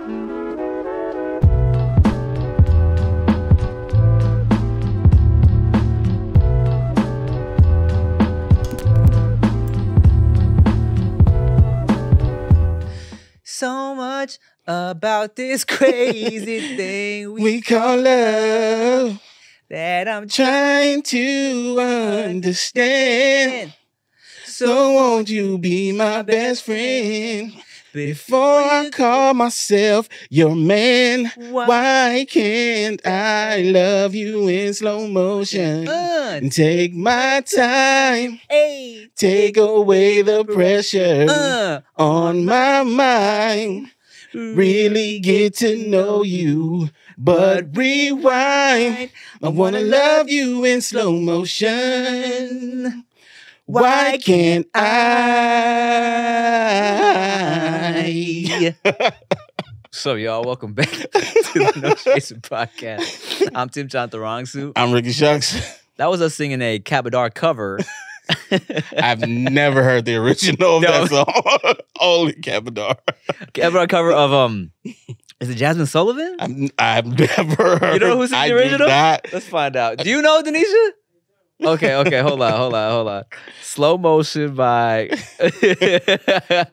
So much about this crazy thing We call love that I'm trying to understand. So won't you be my best friend? Before I call myself your man, why can't I love you in slow motion? And take my time, take away the pressure on my mind. Really get to know you, but rewind. I wanna love you in slow motion. Why can't I? So, y'all, welcome back to the No Chasing Podcast. I'm Tim John Tharongsu. I'm Ricky Shucks. That was us singing a Cabadar cover. I've never heard the original of that song. Only Cabadar. Cabadar cover of is it Jasmine Sullivan? I've never heard. You know who's the original? Not. Let's find out. Do you know, Denisha? Okay, hold on. Slow motion by it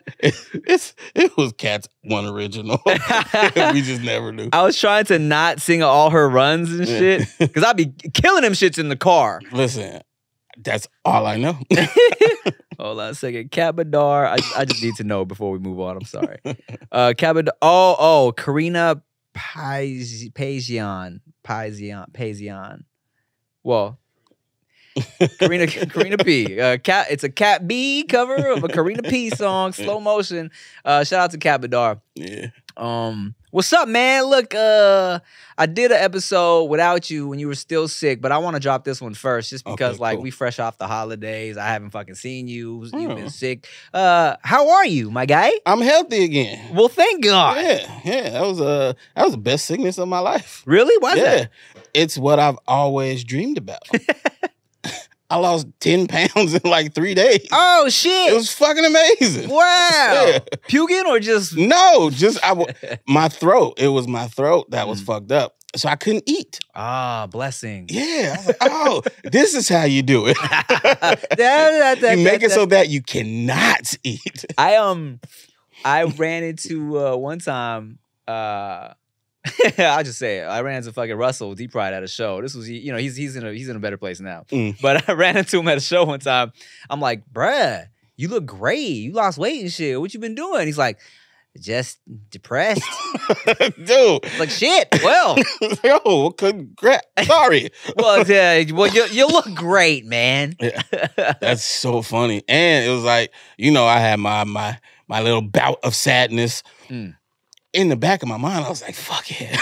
was Cat's one original. We just never knew. I was trying to not sing all her runs and shit because I'd be killing them shits in the car. Listen, that's all I know. Hold on a second. Cabadar. I just need to know before we move on. I'm sorry. Cabadar. Oh, Karina Paisian. Well, Karina P. It's a Cat B cover of a Karina P song, slow motion. Shout out to Cabadar. Yeah. What's up, man? Look, I did an episode without you when you were still sick, but I want to drop this one first just because, cool. We fresh off the holidays. I haven't fucking seen you. You've been sick. How are you, my guy? I'm healthy again. Well, thank God. Yeah. That was the best sickness of my life. Really? Why is that? It's what I've always dreamed about. I lost 10 pounds in like 3 days. Oh, shit. It was fucking amazing. Wow. Yeah. Puking or just? No, my throat. It was my throat that was fucked up. So I couldn't eat. Ah, blessing. Yeah. I was like, oh, this is how you do it. You make it so that you cannot eat. I ran into one time, I'll just say it. I ran into fucking Russell Deep Pride at a show. This was, he's in a better place now. But I ran into him at a show one time. I'm like, bruh, you look great. You lost weight and shit. What you been doing? He's like, just depressed. Dude. Like, shit. Well. Yo, congrats. Sorry. Well, you look great, man. Yeah, that's so funny. And it was like, I had my little bout of sadness. In the back of my mind, I was like, fuck yeah.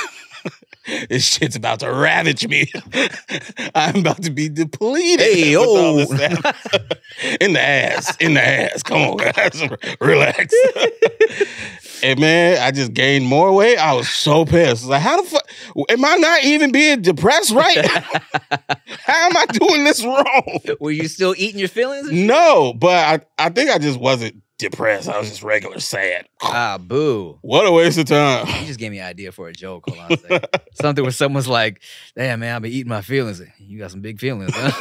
This shit's about to ravage me. I'm about to be depleted. Hey, yo. In the ass. Come on, guys. Relax. And man, I just gained more weight. I was so pissed. I was like, how the fuck? Am I not even being depressed right? How am I doing this wrong? Were you still eating your feelings? No, but I think I just wasn't depressed. I was just regular sad. Ah, boo. What a waste of time. You just gave me an idea for a joke. Hold on a second. Something where someone's like, damn, man, I've been eating my feelings. You got some big feelings, huh?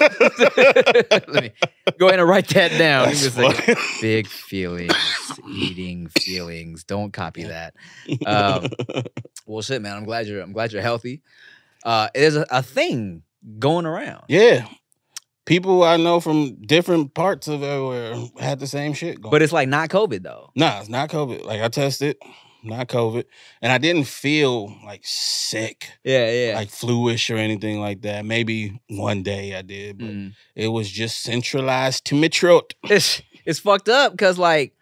Let me go ahead and write that down. Like, big feelings, eating feelings. Don't copy that. Well, shit, man, I'm glad you're healthy. There's a thing going around. Yeah. People I know from different parts of everywhere had the same shit going. But it's like not COVID, though. Nah, it's not COVID. Like, I tested, not COVID. And I didn't feel, like, sick. Yeah. Like, flu-ish or anything like that. Maybe one day I did, but it was just centralized to my throat. It's fucked up because, like,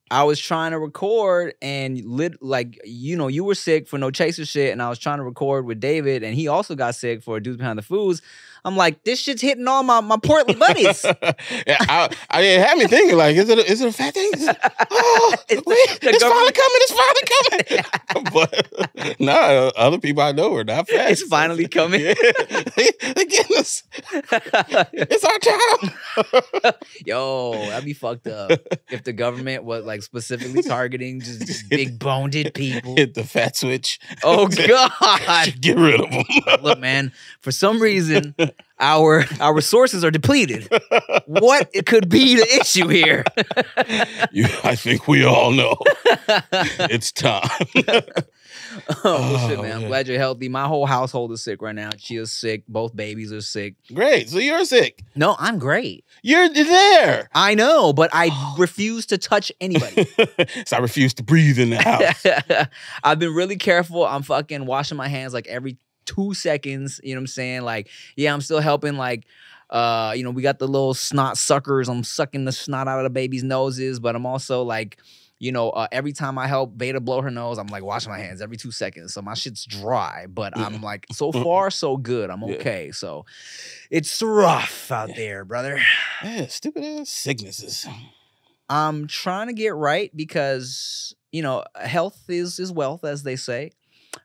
I was trying to record and you were sick for No Chaser shit, and I was trying to record with David, and he also got sick for Dudes Behind the Foods. I'm like, this shit's hitting all my portly buddies. Yeah, it had me thinking, like, is it a fat thing? It's finally coming. But no, other people I know are not fat. It's finally coming. Yeah. They getting us. It's our time. Yo, that'd be fucked up if the government was like specifically targeting just big boned people. Hit the fat switch. Oh God! Get rid of them. Look, man. For some reason, our resources are depleted. What it could be the issue here? I think we all know. It's time. Oh shit, man. I'm glad you're healthy. My whole household is sick right now. Chia's sick. Both babies are sick. Great. So you're sick. No, I'm great. You're there. I know, but I refuse to touch anybody. So I refuse to breathe in the house. I've been really careful. I'm fucking washing my hands like every 2 seconds. You know what I'm saying? Like, yeah, I'm still helping. Like, we got the little snot suckers. I'm sucking the snot out of the baby's noses, but I'm also like, every time I help Beta blow her nose, I'm like washing my hands every 2 seconds. So my shit's dry, but I'm like, so far, so good. I'm okay. So it's rough out there, brother. Yeah, stupid ass sicknesses. I'm trying to get right because, health is wealth, as they say.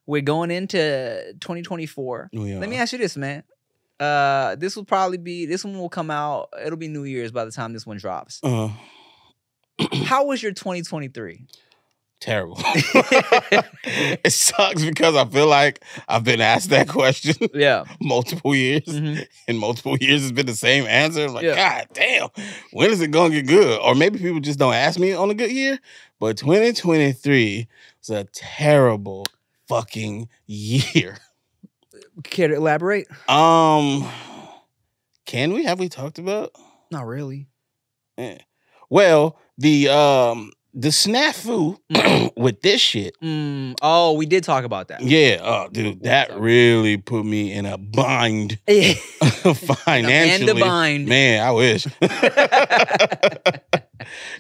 We're going into 2024. Let me ask you this, man. This one will come out. It'll be New Year's by the time this one drops. How was your 2023? Terrible. It sucks because I feel like I've been asked that question multiple years. And multiple years has been the same answer. I'm like, God damn, when is it going to get good? Or maybe people just don't ask me on a good year. But 2023 was a terrible fucking year. Care to elaborate? Can we? Have we talked about? Not really. Yeah. Well, the snafu with this shit. Oh, we did talk about that. Yeah. Oh, dude, that really put me in a bind financially. And a bind. Man, I wish.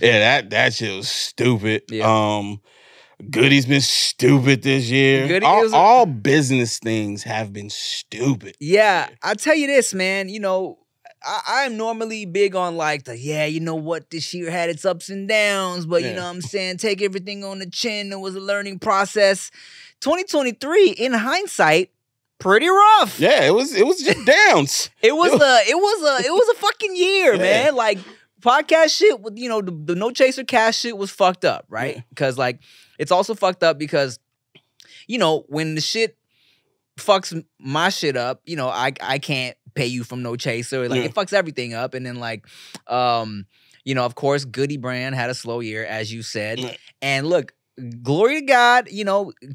Yeah, that shit was stupid. Yeah. Goodie's been stupid this year. All business things have been stupid. Yeah, I'll tell you this, man. I'm normally big on like this year had its ups and downs, but you know what I'm saying, take everything on the chin. It was a learning process. 2023, in hindsight, pretty rough. Yeah, it was just downs. It was a fucking year, man. Like podcast shit with the No Chaser Cash shit was fucked up, right? Because like it's also fucked up because when the shit fucks my shit up, I can't pay you from No Chaser. Like it fucks everything up. And then like, of course, Goodie brand had a slow year, as you said. And look, glory to God,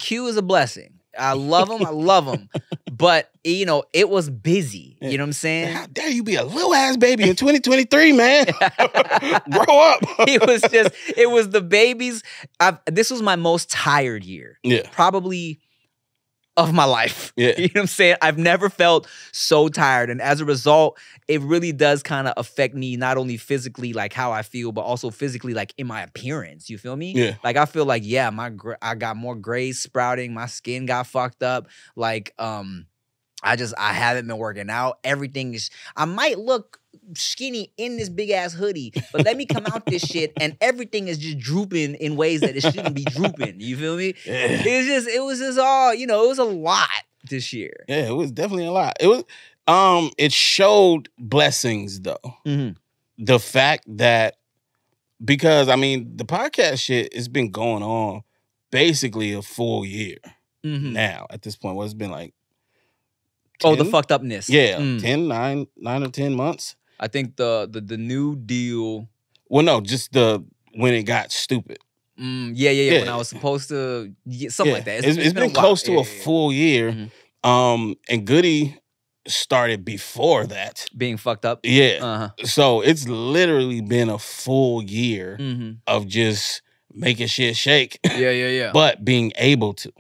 Q is a blessing. I love him. But, it was busy. You know what I'm saying? How dare you be a little ass baby in 2023, man? Grow up. It was the babies. This was my most tired year. Yeah. Probably of my life. Yeah. You know what I'm saying? I've never felt so tired. And as a result, it really does kind of affect me, not only physically, like how I feel, but also physically, like in my appearance. You feel me? Yeah. Like I feel like, I got more grays sprouting. My skin got fucked up. Like, I haven't been working out. I might look skinny in this big ass hoodie, but let me come out this shit and everything is just drooping in ways that it shouldn't be drooping. You feel me? Yeah. It was just all, it was a lot this year. Yeah, it was definitely a lot. It was it showed blessings though. The fact that, because I mean the podcast shit has been going on basically a full year now at this point. It's been like 10? The fucked upness. Yeah, 9 or 10 months. I think the new deal. Well, no, just when it got stupid. Yeah. When I was supposed to, something like that. It's been close to a full year. And Goodie started before that. Being fucked up. Yeah. So it's literally been a full year of just making shit shake. Yeah. But being able to.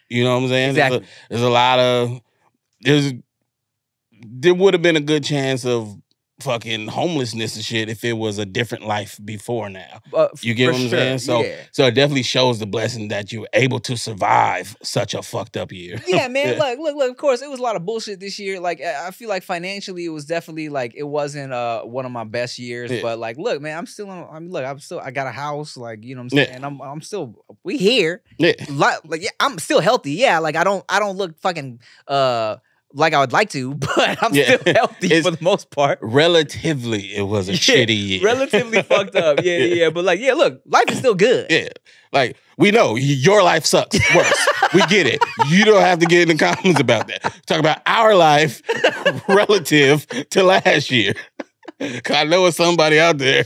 You know what I'm saying? Exactly. There's a lot of there would have been a good chance of fucking homelessness and shit if it was a different life before now. You get what I'm saying? So it definitely shows the blessing that you were able to survive such a fucked up year. Yeah, man. Look, of course, it was a lot of bullshit this year. Like, I feel like financially it was definitely like, it wasn't one of my best years. Yeah. But like, look, man, I got a house, like, you know what I'm saying? Yeah. I'm still, we here. Yeah. Like, I'm still healthy. Yeah. Like, I don't look fucking, like I would like to, but I'm Yeah. still healthy for the most part. Relatively, it was a shitty year. Relatively fucked up. Yeah. But like, yeah, look, life is still good. Yeah. Like, we know your life sucks worse. We get it. You don't have to get in the comments about that. Talk about our life relative to last year. 'Cause I know it's somebody out there.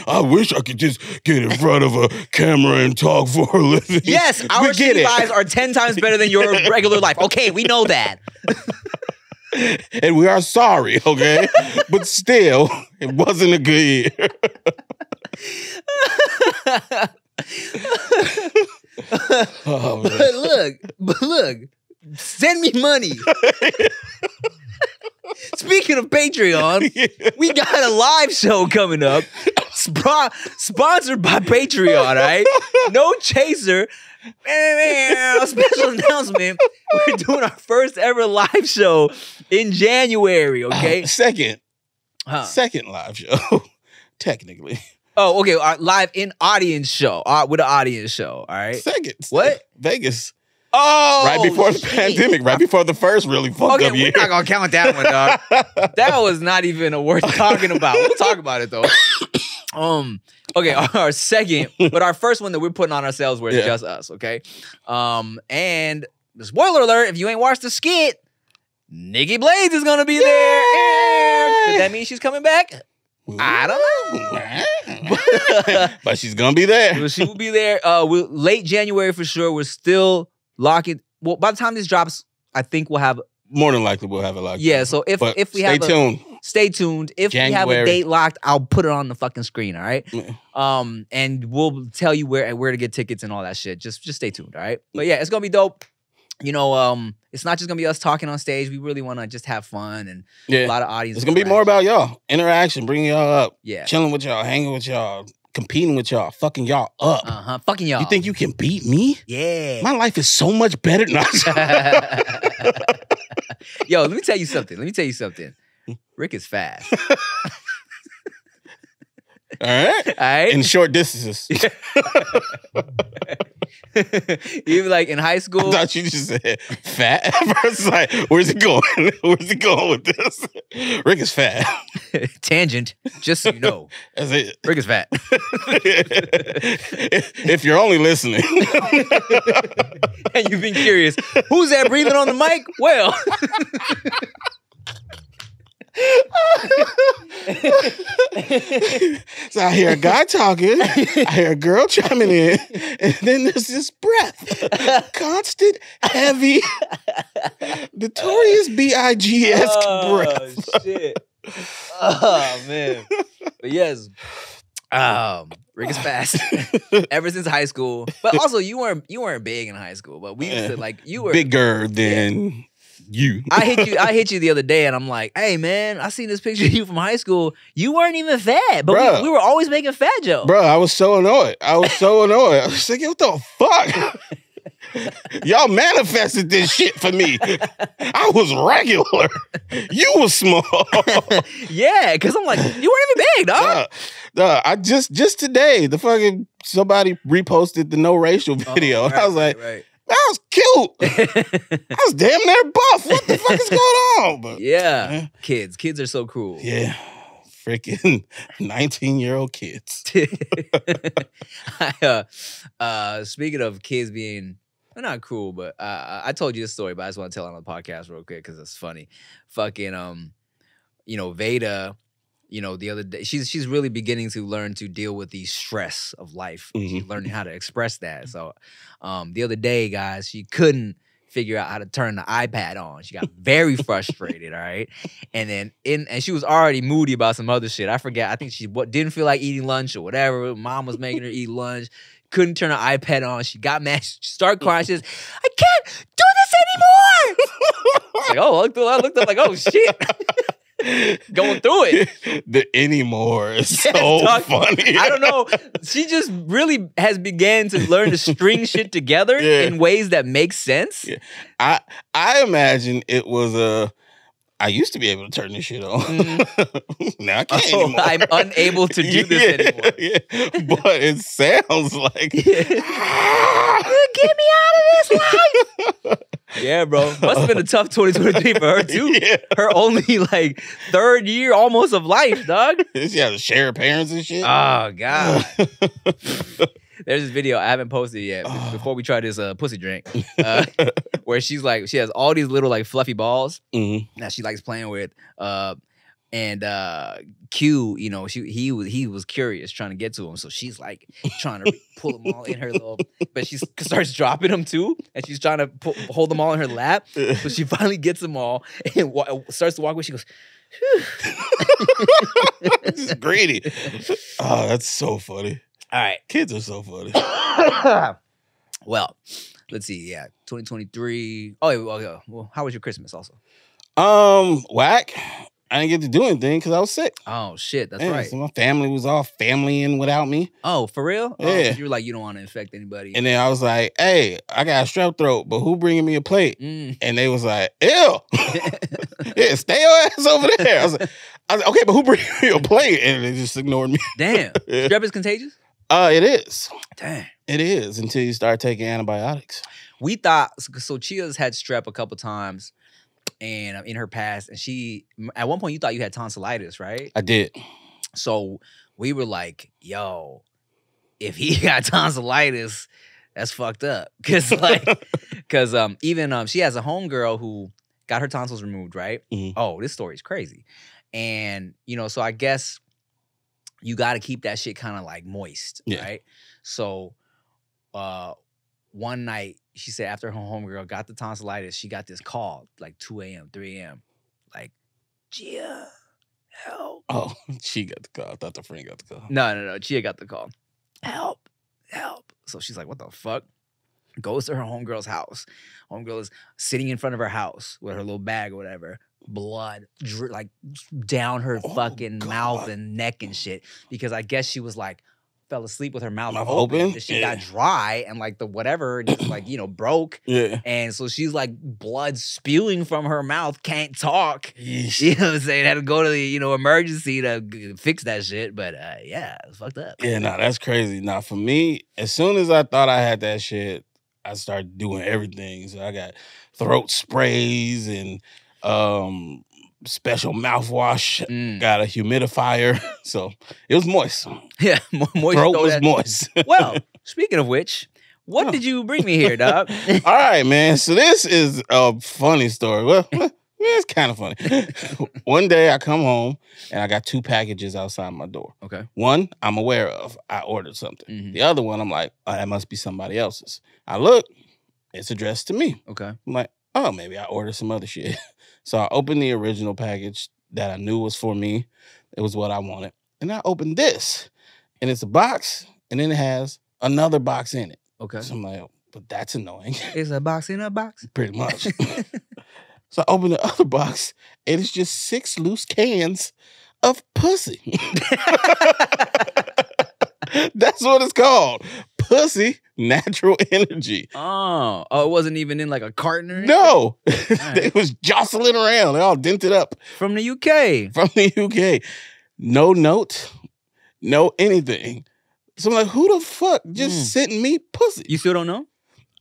I wish I could just get in front of a camera and talk for a living. Yes, our shitty lives are 10 times better than your regular life. Okay, we know that. And we are sorry, okay? But still, it wasn't a good year. Oh, man. But look, send me money. Speaking of Patreon, we got a live show coming up, sponsored by Patreon, all right? No chaser. Special announcement. We're doing our first ever live show in January, okay? Second live show, technically. Oh, okay. Our live in audience show. With an audience show, all right? Second. What? Vegas. Oh, right before the pandemic, right before the first really fucked up year. We're not gonna count that one, dog. That was not even worth talking about. We'll talk about it though. Okay, our second, but our first one that we're putting on ourselves where it's just us, okay? And the spoiler alert, if you ain't watched the skit, Nikki Blades is gonna be there. Could that mean she's coming back? I don't know. But she's gonna be there. She will be there. Late January for sure. We're still locking. Well, by the time this drops, I think we'll have. More than likely, we'll have it locked. Yeah. So if we have, stay tuned. Stay tuned. If we have a date locked, I'll put it on the fucking screen. All right. And we'll tell you where to get tickets and all that shit. Just stay tuned. All right. But yeah, it's gonna be dope. You know, it's not just gonna be us talking on stage. We really want to just have fun and a lot of audience. It's gonna be more about y'all interaction, bringing y'all up, yeah, chilling with y'all, hanging with y'all, competing with y'all, fucking y'all up. Fucking y'all. You think you can beat me? Yeah. My life is so much better. Yo, let me tell you something. Rick is fast. All right. In short distances. Even like in high school. I thought you just said fat. It's like, where's he going? Where's he going with this? Rick is fat. Tangent, just so you know. That's it. Rick is fat. If you're only listening. And you've been curious, who's that breathing on the mic? Well. So I hear a guy talking, I hear a girl chiming in, and then there's this breath. Constant, heavy, notorious B.I.G.-esque breath. Oh, shit. Oh, man. But yes, Rick is fast. Ever since high school. But also, you weren't big in high school, but we used to, like, you were bigger than... You. I hit you the other day and I'm like, hey man, I seen this picture of you from high school. You weren't even fat, but we were always making fat jokes. Bro, I was so annoyed. I was like, what the fuck? Y'all manifested this shit for me. I was regular. You was small. Yeah, because I'm like, you weren't even big, dog. I just today, somebody reposted the no racial video. Right, and I was like, right. That was cute. I was damn near buff. What the fuck is going on? But, yeah. Kids are so cruel. Yeah. Freaking 19-year-old kids. Speaking of kids being not cruel, but I told you this story, but I just want to tell it on the podcast real quick because it's funny. Fucking Veda, the other day, she's really beginning to learn to deal with the stress of life. Mm-hmm. She's learning how to express that. So the other day, guys, she couldn't figure out how to turn the iPad on. She got very frustrated, all right? And then and she was already moody about some other shit. I forget. I think she didn't feel like eating lunch or whatever. Mom was making her eat lunch. Couldn't turn the iPad on. She got mad. She started crying. She says, I can't do this anymore. Like, I looked up like, oh, shit. Going through it. The anymore is so funny. I don't know. She just really has began to learn to string shit together in ways that make sense. Yeah. I imagine it was I used to be able to turn this shit on. Now I can't anymore. I'm unable to do this anymore. Yeah. But it sounds like get me out of this life. Yeah, bro. Must have been a tough 2023 for her too. Yeah. Her only like third year almost of life, dog. She had to share parents and shit. Oh God. There's this video I haven't posted yet before we try this pussy drink, where she's like, she has all these little like fluffy balls that she likes playing with, and Q, you know, he was curious trying to get to him, so she's like trying to pull them all in her little, but she starts dropping them too, and she's trying to hold them all in her lap, so she finally gets them all and starts to walk away. She goes, She's greedy. Oh, that's so funny. all right. Kids are so funny. Well, let's see. Yeah, 2023. Oh, well, how was your Christmas also? Whack. I didn't get to do anything because I was sick. Oh, shit. That's Yeah, right. So my family was all familying without me. Oh, for real? Yeah. Oh, you were like, you don't want to infect anybody. And then I was like, hey, I got a strep throat, but who bringing me a plate? Mm. And they was like, ew. Yeah, stay your ass over there. I was like, okay, but who bringing me a plate? And they just ignored me. Damn. Yeah. Strep is contagious? It is. Damn. It is until you start taking antibiotics. We thought, so Chia's had strep a couple times and in her past, and she, at one point you thought you had tonsillitis, right? I did. So we were like, yo, if he got tonsillitis, that's fucked up. Cause even she has a homegirl who got her tonsils removed, right? Mhm. Oh, this story is crazy. And, you know, so I guess you got to keep that shit kind of like moist, Yeah. right? So one night, she said after her homegirl got the tonsillitis, she got this call like 2 a.m., 3 a.m. Like, Chia, help. Oh, she got the call. I thought the friend got the call. No. Chia got the call. Help. So she's like, what the fuck? Goes to her homegirl's house. Homegirl is sitting in front of her house with her little bag or whatever. Blood like down her fucking mouth and neck and shit. Because I guess she was like, fell asleep with her mouth open. She got dry and like the whatever just like, you know, broke. Yeah. And so she's like blood spewing from her mouth, can't talk. Yeesh. You know what I'm saying? Had to go to the, you know, emergency to fix that shit. But yeah, it's fucked up. Yeah, no, that's crazy. Now, for me, as soon as I thought I had that shit, I started doing everything. So I got throat sprays and special mouthwash. Got a humidifier. So it was moist. Yeah, moist. Throat was moist. Well, speaking of which, what did you bring me here, dog? All right, man. So this is a funny story. Well, it's kind of funny. One day I come home and I got 2 packages outside my door. Okay. One I'm aware of. I ordered something. Mhm. The other one I'm like, oh, that must be somebody else's. I look, it's addressed to me. Okay. I'm like, oh, maybe I ordered some other shit. So I opened the original package that I knew was for me. It was what I wanted. And I opened this. And it's a box. And then it has another box in it. Okay. So I'm like, but that's annoying. It's a box in a box. Pretty much. So I opened the other box. And it's just 6 loose cans of pussy. That's what it's called. Pussy Natural Energy. Oh, it wasn't even in like a carton or anything? No. Right. They was jostling around. They all dented up. From the UK. From the UK. No note. No anything. So I'm like, who the fuck just sent me pussy? You still don't know?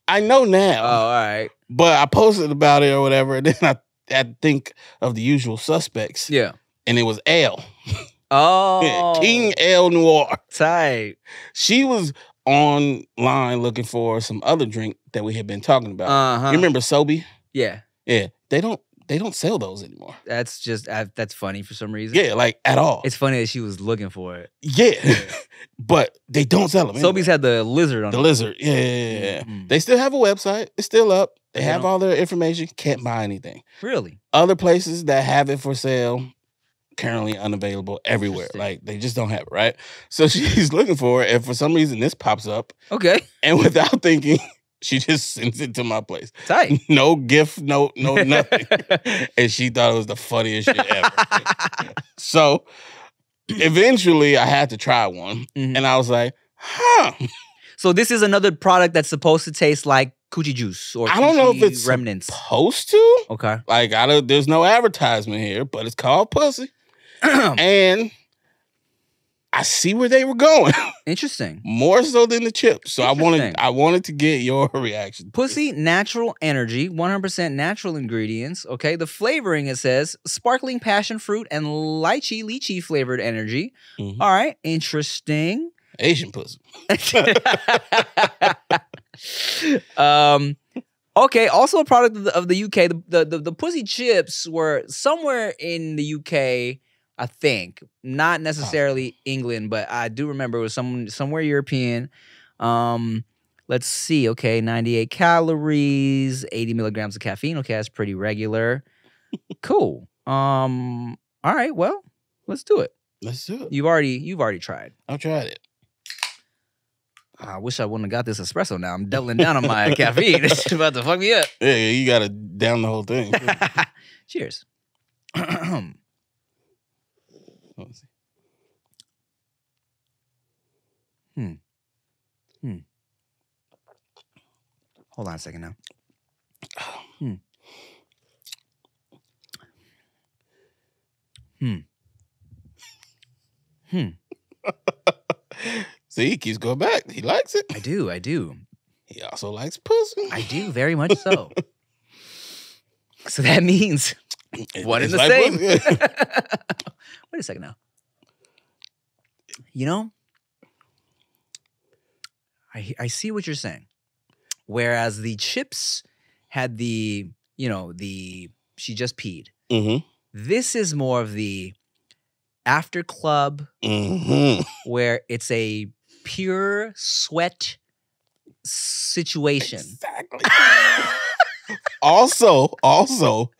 I know now. Oh, all right. But I posted about it or whatever. And then I had to think of the usual suspects. Yeah. And it was Elle. Oh. King Elle Noir. Tight. She was online looking for some other drink that we had been talking about. Uh-huh. You remember Sobe? Yeah. Yeah. They don't sell those anymore. That's just, that's funny for some reason. Yeah, like at all. It's funny that she was looking for it. Yeah. But they don't sell them anymore. Sobeys had the lizard on The it. lizard. Yeah. Mhm. They still have a website. It's still up. They have don't- all their information. Can't buy anything. Really? Other places that have it for sale, currently unavailable everywhere. Interesting. Like they just don't have it, right? So she's looking for it, and for some reason this pops up, Okay. and without thinking, she just sends it to my place. Tight. No gift, no nothing. And she thought it was the funniest shit ever. So eventually I had to try one, Mhm. and I was like, huh. So this is another product that's supposed to taste like coochie juice or I don't know if coochie it's remnants. supposed to. Okay. Like there's no advertisement here, but it's called pussy. And I see where they were going. Interesting. More so than the chips. So Interesting. I wanted to get your reaction. Pussy, natural energy, 100% natural ingredients. Okay, the flavoring, it says sparkling passion fruit and lychee flavored energy. Mhm. All right, interesting. Asian pussy. Okay, also a product of the UK. The pussy chips were somewhere in the UK, I think. Not necessarily England, but I do remember it was somewhere European. Let's see. Okay, 98 calories, 80 milligrams of caffeine. Okay, that's pretty regular. Cool. All right, well, let's do it. Let's do it. You've already tried. I've tried it. I wish I wouldn't have got this espresso now. I'm doubling down on my caffeine. It's about to fuck me up. Yeah, you gotta down the whole thing. Cheers. Let's see. Hold on a second now. See, he keeps going back. He likes it. I do. He also likes pussy. I do, very much so. So that means one in It's the like same. pussy. Wait a second now. You know, I see what you're saying. Whereas the chips had the she just peed. Mm-hmm. This is more of the after club Mm-hmm. where it's a pure sweat situation. Exactly. also,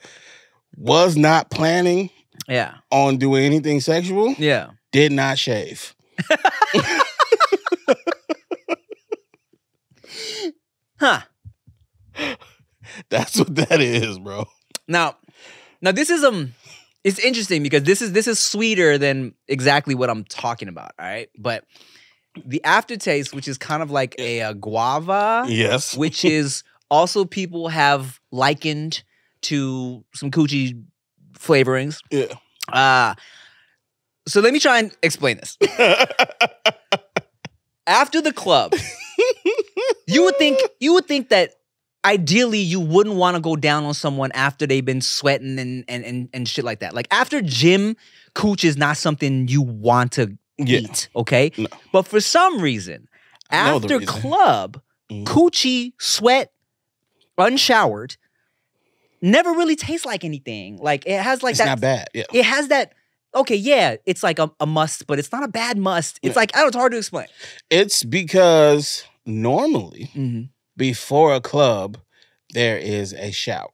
was not planning Yeah. on doing anything sexual. Yeah. Did not shave. Huh. That's what that is, bro. Now this is it's interesting because this is sweeter than exactly what I'm talking about, all right? But the aftertaste, which is kind of like a guava, Yes. which is also people have likened to some coochie flavorings. Yeah. So let me try and explain this. After the club, you would think that ideally you wouldn't want to go down on someone after they've been sweating and shit like that. Like after gym, cooch is not something you want to eat, okay? No. But for some reason, I know the after reason. club, coochie, sweat, unshowered, never really tastes like anything. Like it has like It's that. not bad. Yeah. It has that. Okay, yeah, it's like a must, but it's not a bad must. It's like, I don't know, it's hard to explain. It's because normally Mm-hmm. before a club, there is a shower.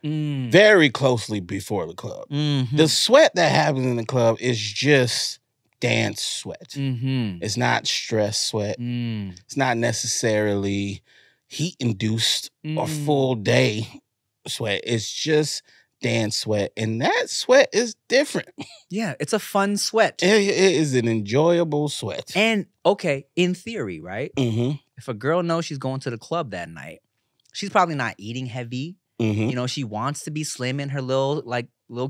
Mm. Very closely before the club. Mm-hmm. The sweat that happens in the club is just dance sweat. Mm-hmm. It's not stress sweat. Mm. It's not necessarily heat induced or full day sweat. It's just dance sweat. And that sweat is different. Yeah, it's a fun sweat. It is an enjoyable sweat. And okay, in theory, right? Mm-hmm. If a girl knows she's going to the club that night, she's probably not eating heavy. Mm-hmm. You know, she wants to be slim in her little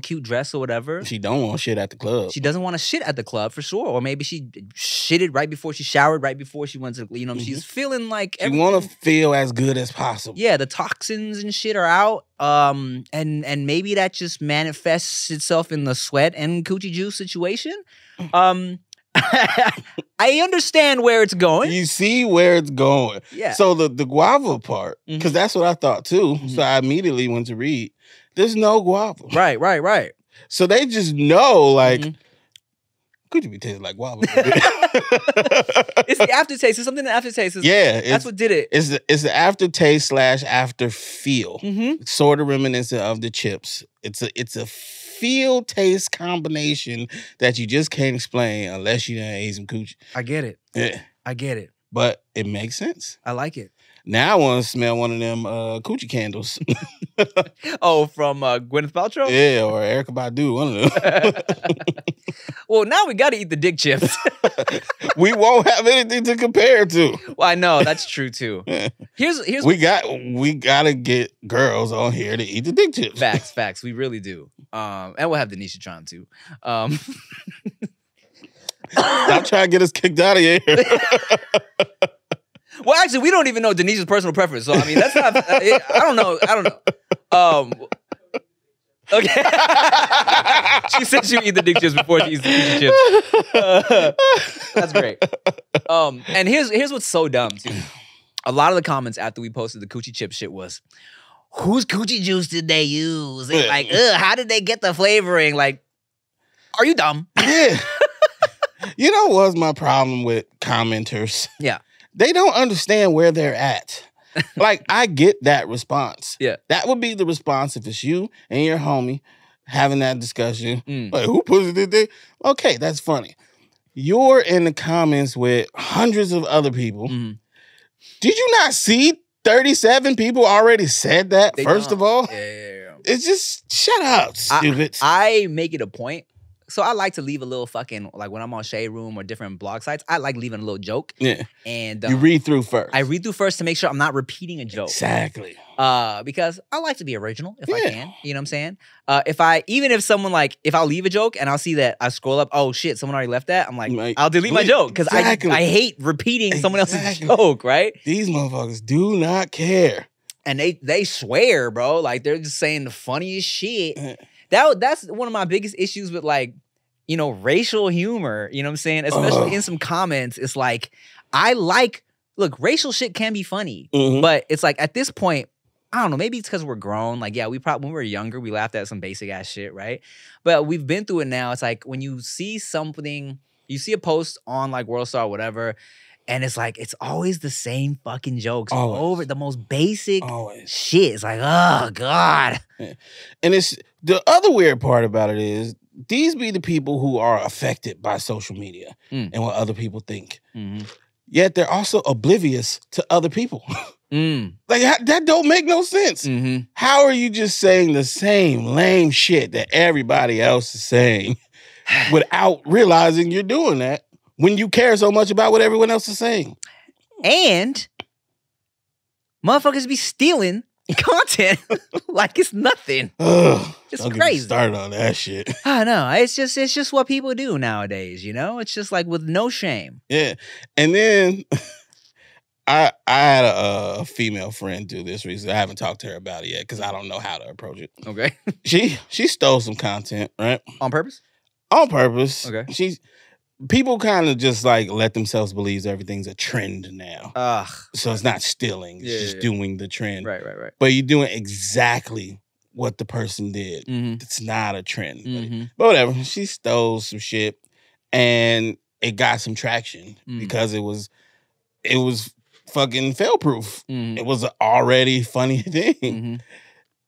cute dress or whatever. She don't want shit at the club. She doesn't want to shit at the club for sure. Or maybe she shitted right before she showered, right before she went to the, she's feeling like You want to feel as good as possible. yeah, the toxins and shit are out. And maybe that just manifests itself in the sweat and coochie juice situation. I understand where it's going. You see where it's going. Yeah. So the guava part, because that's what I thought too. So I immediately went to read. There's no guava. Right. So they just know, like, could you be tasting like guava? It's the aftertaste. It's something that aftertaste is. Yeah. That's what did it. It's the aftertaste / after feel. Mm-hmm. Sort of reminiscent of the chips. It's a feel taste combination that you just can't explain unless you done ate some coochie. I get it. Yeah. I get it. But it makes sense. I like it. Now I want to smell one of them coochie candles. Oh, from Gwyneth Paltrow? Yeah, or Erykah Badu, one of them. Well, now we got to eat the dick chips. We won't have anything to compare to. Well, I know that's true too. Here's We gotta get girls on here to eat the dick chips. facts. We really do. And we'll have Denisha trying too. Stop trying to get us kicked out of here. Well, actually, we don't even know Denise's personal preference. So, I mean, that's not... I don't know. Okay. She said she would eat the dick chips before she eats the coochie chips. That's great. And here's what's so dumb, too. A lot of the comments after we posted the coochie chip shit was, whose coochie juice did they use? And like, how did they get the flavoring? Like, are you dumb? Yeah. You know what was my problem with commenters? Yeah. They don't understand where they're at. Like, I get that response. Yeah. That would be the response if it's you and your homie having that discussion. Mm. Like, who pussy did they? Okay, that's funny. You're in the comments with hundreds of other people. Mhm. Did you not see 37 people already said that, first of all? Yeah. It's just, shut up, stupid. I make it a point. So I like to leave a little fucking, like when I'm on Shade Room or different blog sites, I like leaving a little joke. Yeah. And you read through first. I read through first to make sure I'm not repeating a joke. Exactly. Because I like to be original if I can. You know what I'm saying? Even if someone like, if I'll leave a joke and I'll see that I scroll up, oh shit, someone already left that. I'm like, I'll delete my joke because I hate repeating someone else's joke, right? These motherfuckers do not care. And they swear, bro. Like they're just saying the funniest shit. That's one of my biggest issues with like, you know, racial humor, you know what I'm saying? Especially in some comments, it's like, look, racial shit can be funny, but it's like at this point, I don't know, maybe it's because we're grown. Like, yeah, when we were younger, we laughed at some basic ass shit, right? But we've been through it now. It's like when you see something, you see a post on like WorldStar or whatever, and it's like, it's always the same fucking jokes over the most basic shit. It's like, oh, God. And it's the other weird part about it is these be the people who are affected by social media and what other people think. Yet they're also oblivious to other people. Like, that don't make no sense. How are you just saying the same lame shit that everybody else is saying without realizing you're doing that when you care so much about what everyone else is saying? And motherfuckers be stealing content like it's nothing. It's crazy. Started on that shit. I know. It's just what people do nowadays, you know? It's just like with no shame. Yeah. And then I had a female friend do this recently. I haven't talked to her about it yet because I don't know how to approach it. Okay. She stole some content, right? On purpose? On purpose. Okay. People kind of just like let themselves believe everything's a trend now. So it's not stealing. It's just doing the trend. Right. But you're doing exactly what the person did. It's not a trend. But whatever. She stole some shit and it got some traction because it was fucking fail-proof. It was an already funny thing.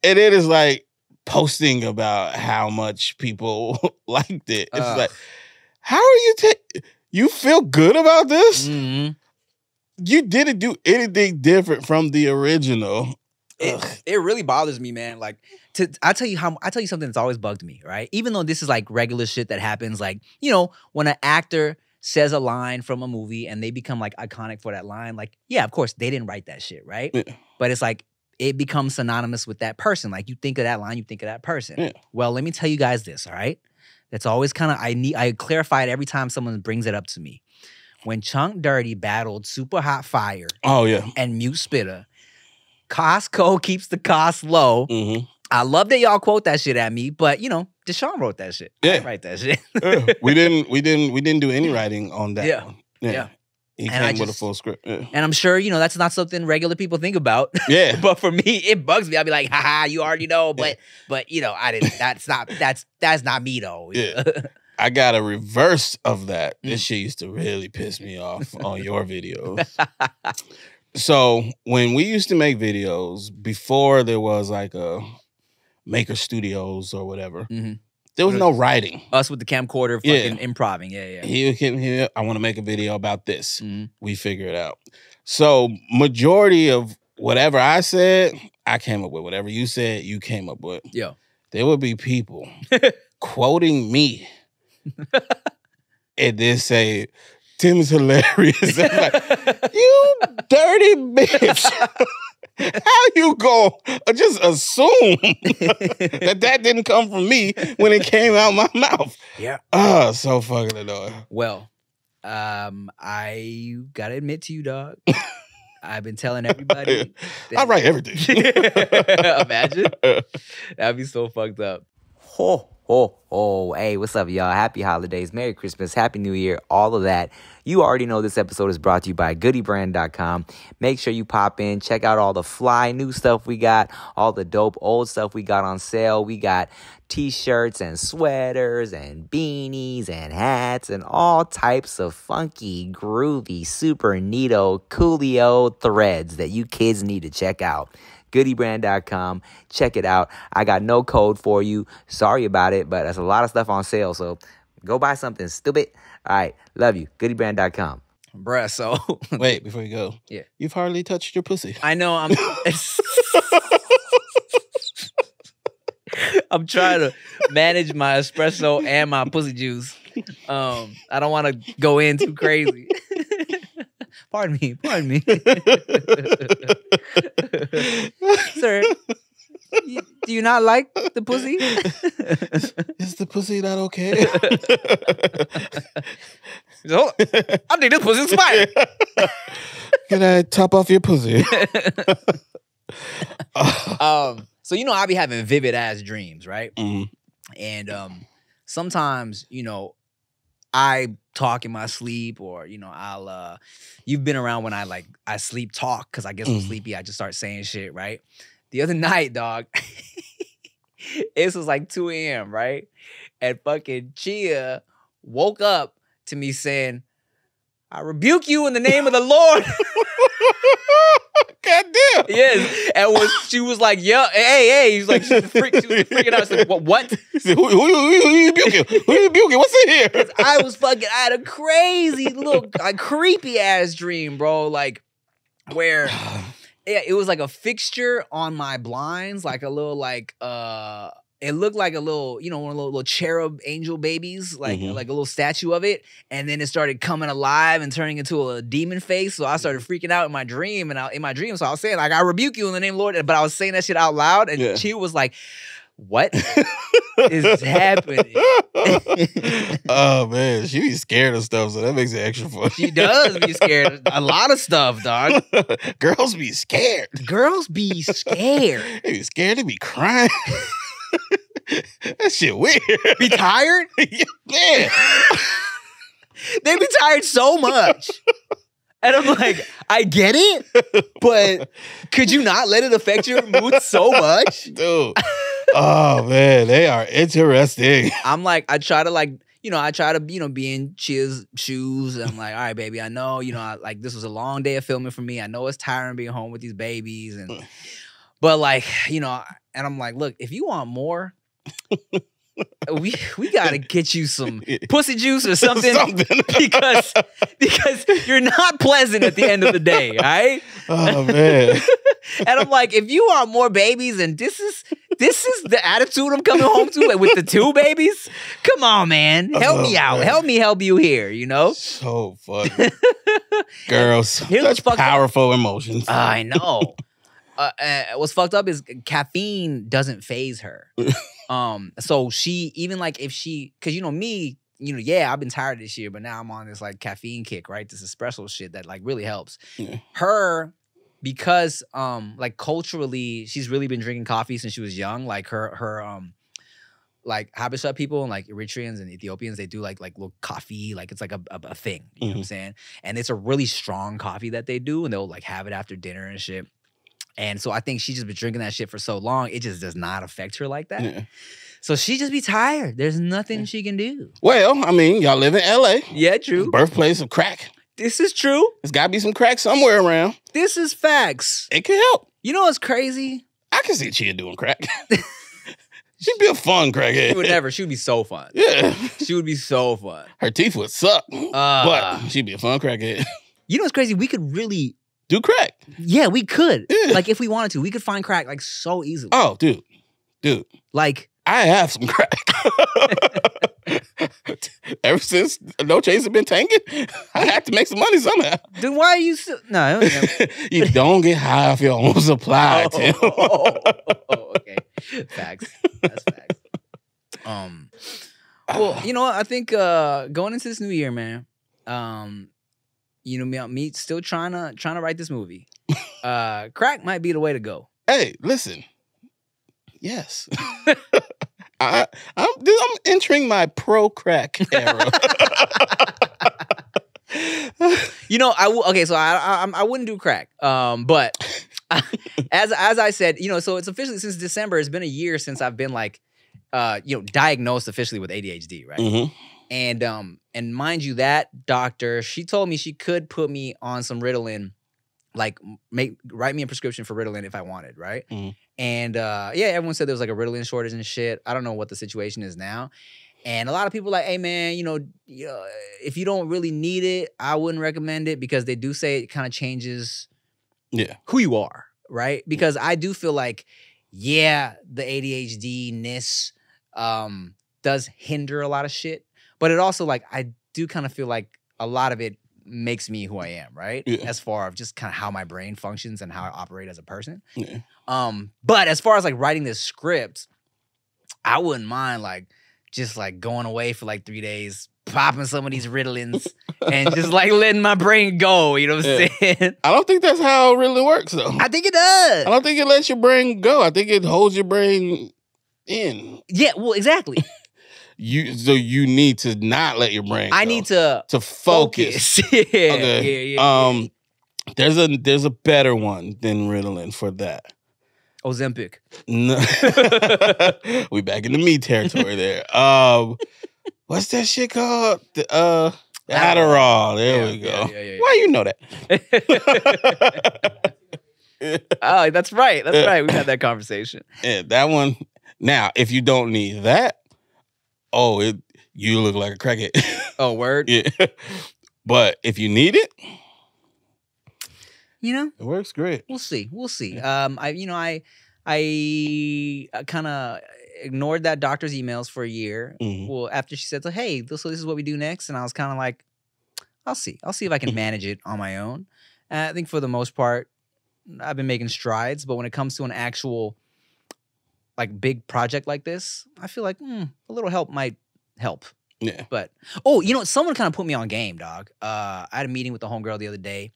And it is like posting about how much people liked it. It's like, how are you you feel good about this? You didn't do anything different from the original. It really bothers me, man. Like, I tell you something that's always bugged me, right? Even though this is like regular shit that happens, like, you know, when an actor says a line from a movie and they become like iconic for that line, like, yeah, of course they didn't write that shit, right? But it's like it becomes synonymous with that person. Like, you think of that line, you think of that person. Well, let me tell you guys this, all right? That's always kind of, I clarify it every time someone brings it up to me. When Chunk Dirty battled Super Hot Fire and Mute Spitter, Costco keeps the cost low. I love that y'all quote that shit at me, but you know, Deshaun wrote that shit. I didn't write that shit. We didn't do any writing on that one. He came with a full script. And I'm sure, you know, that's not something regular people think about. But for me, it bugs me. I'll be like, haha, you already know. But you know, I didn't, that's not me though. I got a reverse of that. This shit used to really piss me off on your videos. So when we used to make videos, before there was like a Maker Studios or whatever, there was no writing. Us with the camcorder fucking improving. Here, I want to make a video about this. We figure it out. So majority of whatever I said, I came up with. Whatever you said, you came up with. There would be people quoting me and then say, Tim is hilarious. Like, you dirty bitch. How you go just assume that didn't come from me when it came out my mouth? Yeah. Oh, so fucking annoying. Well, I gotta admit to you, dog. I've been telling everybody. I write everything. Imagine. That'd be so fucked up. Ho, ho, ho. Hey, what's up, y'all? Happy holidays. Merry Christmas. Happy New Year. All of that. You already know this episode is brought to you by goodybrand.com. Make sure you pop in. Check out all the fly new stuff we got. All the dope old stuff we got on sale. We got t-shirts and sweaters and beanies and hats and all types of funky, groovy, super neato, coolio threads that you kids need to check out. goodybrand.com. Check it out. I got no code for you. Sorry about it, but there's a lot of stuff on sale, so go buy something stupid. All right. Love you. goodybrand.com. Bruh, so... Wait, before you go. Yeah. You've hardly touched your pussy. I know, I'm trying to manage my espresso and my pussy juice. I don't want to go in too crazy. Pardon me. Sir, do you not like the pussy? Is the pussy not okay? I think this pussy's expired. Can I top off your pussy? So you know I be having vivid ass dreams, right? Mm-hmm. And sometimes, you know, I talk in my sleep, or you know, I'll you've been around when I sleep talk, because I guess I'm sleepy, I just start saying shit, right? The other night, dog, it was like 2 a.m., right? And fucking Chia woke up to me saying, I rebuke you in the name of the Lord. God damn. Yes. And she was like, yeah, hey. He's like, she was freaking out. I said, what? He said, who you rebuking? Who you rebuking? What's in here? I had a crazy little, creepy ass dream, bro. Like, where it was like a fixture on my blinds, like a little, it looked like a little, you know, one of the little cherub angel babies, like a little statue of it. And then it started coming alive and turning into a demon face. So I started freaking out in my dream. So I was saying, like, I rebuke you in the name of the Lord. But I was saying that shit out loud. And she was like, what is happening? Oh, man. She be scared of stuff, so that makes it extra fun. She does be scared. A lot of stuff, dog. Girls be scared. Girls be scared. They be scared. They be crying. That shit weird. Be tired? Yeah. They be tired so much. And I'm like, I get it, but could you not let it affect your mood so much? Dude. Oh, man. They are interesting. I'm like, I try to, be in Chia's shoes. And I'm like, all right, baby, I know, this was a long day of filming for me. I know it's tiring being home with these babies. But like, and I'm like, look, if you want more, we gotta get you some pussy juice or something. because you're not pleasant at the end of the day, all right? Oh, man. And I'm like, if you want more babies, and this is the attitude I'm coming home to with the 2 babies, come on, man. Help me out. Man. Help me help you here, So funny. Girls, such powerful emotions. I know. What's fucked up is caffeine doesn't faze her. So she, even like if she, cause me, I've been tired this year, but now I'm on this like caffeine kick, right? This espresso shit that like really helps. Yeah. Her, because like culturally, she's really been drinking coffee since she was young. Like her like Habesha people and like Eritreans and Ethiopians, they do like little coffee, like it's like a thing. You know what I'm saying? And it's a really strong coffee that they do, and they'll like have it after dinner and shit. And so I think she's just been drinking that shit for so long, it just does not affect her like that. Yeah. So she just be tired. There's nothing she can do. Well, I mean, y'all live in LA. Yeah, true. Birthplace of crack. This is true. There's got to be some crack somewhere around. This is facts. It can help. You know what's crazy? I can see Chia doing crack. She'd be a fun crackhead. She would never. She would be so fun. Yeah. She would be so fun. Her teeth would suck, but she'd be a fun crackhead. You know what's crazy? We could really do crack. Yeah, we could. Yeah. Like if we wanted to, we could find crack like so easily. Oh, dude. Like I have some crack. Ever since No Chase has been tanking, I have to make some money somehow. Then why are you still? No, You don't get high off your own supply, Tim. Okay, facts. That's facts. Well, you know what? I think going into this new year, man. You know, me still trying to write this movie. Crack might be the way to go. Hey, listen. Yes. I'm entering my pro-crack era. You know, so I wouldn't do crack. But as I said, you know, so it's officially since December. It's been a year since I've been like, you know, diagnosed officially with ADHD, right? Mm-hmm. And mind you, that doctor, she told me she could put me on some Ritalin, like write me a prescription for Ritalin if I wanted, right? Mm-hmm. And yeah, everyone said there was like a Ritalin shortage and shit. I don't know what the situation is now. And a lot of people are like, hey man, you know, if you don't really need it, I wouldn't recommend it because they do say it kind of changes who you are, right? Because I do feel like, yeah, the ADHD-ness does hinder a lot of shit. But it also, like, I do kind of feel like a lot of it makes me who I am, right? Yeah. As far as just kind of how my brain functions and how I operate as a person. Yeah. But as far as, like, writing this script, I wouldn't mind, like, just, like, going away for, like, 3 days, popping some of these Ritalins, and just, like, letting my brain go, you know what I'm saying? I don't think that's how it really works, though. I think it does. I don't think it lets your brain go. I think it holds your brain in. Yeah, well, exactly. So you need to not let your brain go. I need to focus. Yeah, Okay. yeah. There's a better one than Ritalin for that. Ozempic. No. We back in the me territory there. What's that shit called? Adderall. There we go. Yeah. Why you know that? Oh, that's right. That's right. We had that conversation. Yeah, that one. Now, if you don't need that, you look like a crackhead. Oh, word? Yeah. But if you need it, you know, it works great. We'll see. I kind of ignored that doctor's emails for a year. Mm-hmm. Well, after she said, so, hey, this is what we do next. And I was kind of like, I'll see if I can manage it on my own. And I think for the most part, I've been making strides. But when it comes to an actual like big project like this, I feel like a little help might help. Yeah. But you know, someone kind of put me on game, dog. I had a meeting with the homegirl the other day,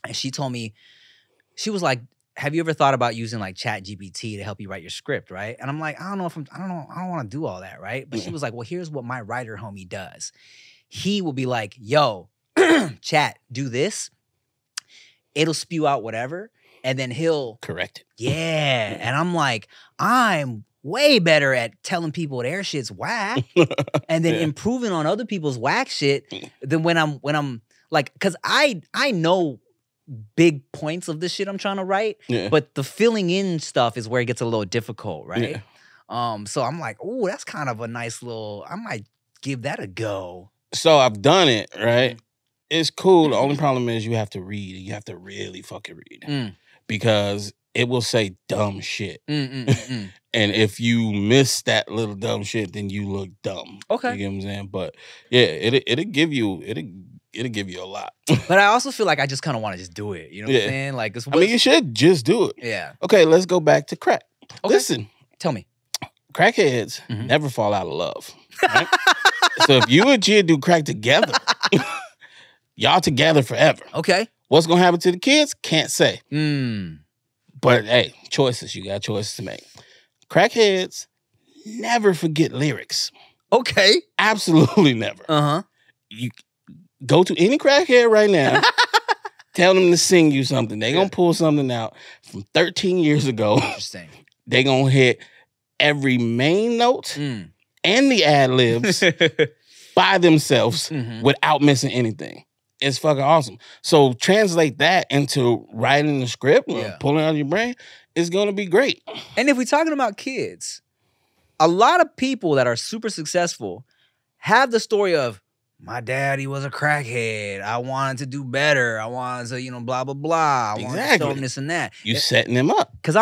and she told me, she was like, have you ever thought about using like ChatGPT to help you write your script, right? And I'm like, I don't want to do all that, right? But she was like, well, here's what my writer homie does. He will be like, yo, chat, do this. It'll spew out whatever. And then he'll correct it. Yeah. And I'm like, I'm way better at telling people their shit's whack and then improving on other people's whack shit than when I'm like, because I know big points of the shit I'm trying to write, but the filling in stuff is where it gets a little difficult, right? Yeah. So I'm like, oh, that's kind of a nice little, I might give that a go. So I've done it, right? It's cool. The only problem is you have to read. You have to really fucking read. Because it will say dumb shit. And if you miss that little dumb shit, then you look dumb. Okay. You get what I'm saying? But yeah, it'll give you a lot. But I also feel like I just kind of want to just do it. You know what I'm saying? Like, you should just do it. Yeah. Okay, let's go back to crack. Okay. Listen. Tell me. Crackheads never fall out of love. Right? So if you and Jid do crack together, y'all together forever. Okay. What's going to happen to the kids? Can't say. But hey, choices. You got choices to make. Crackheads never forget lyrics. Okay. Absolutely never. Uh-huh. You go to any crackhead right now, tell them to sing you something. They're going to pull something out from 13 years ago. Interesting. They're going to hit every main note and the ad-libs by themselves without missing anything. It's fucking awesome. So translate that into writing the script, pulling out of your brain, it's going to be great. And if we're talking about kids, a lot of people that are super successful have the story of, my daddy was a crackhead. I wanted to do better. I wanted to, blah, blah, blah. I wanted to show him this and that. You setting them up. Because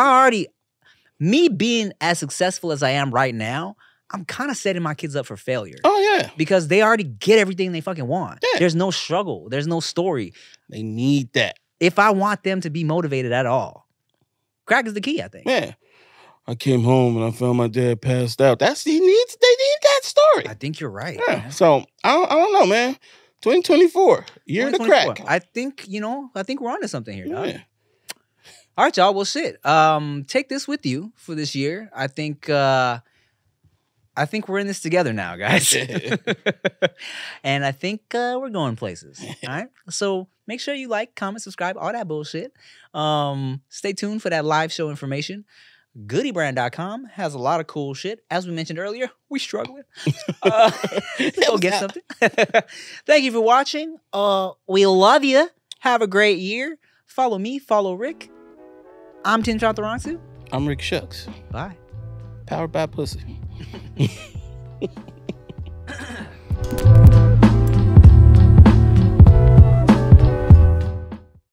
me being as successful as I am right now, I'm kind of setting my kids up for failure. Oh yeah, Because they already get everything they fucking want. Yeah. There's no struggle. There's no story. they need that. If I want them to be motivated at all, crack is the key, I think. Yeah. I came home and I found my dad passed out. They need that story. I think you're right. Yeah. man. So I don't know, man. 2024, year of the 2024. crack. I think, I think we're onto something here, dog. Yeah. All right, y'all. Well, shit. Take this with you for this year. I think we're in this together now, guys. And I think we're going places. All right. So make sure you like, comment, subscribe, all that bullshit. Stay tuned for that live show information. Goodybrand.com has a lot of cool shit. As we mentioned earlier, we struggling. Go get something. Thank you for watching. We love you. Have a great year. Follow me. Follow Rick. I'm Tim Chantarangsu. I'm Rick Shucks. Bye. Powered by pussy.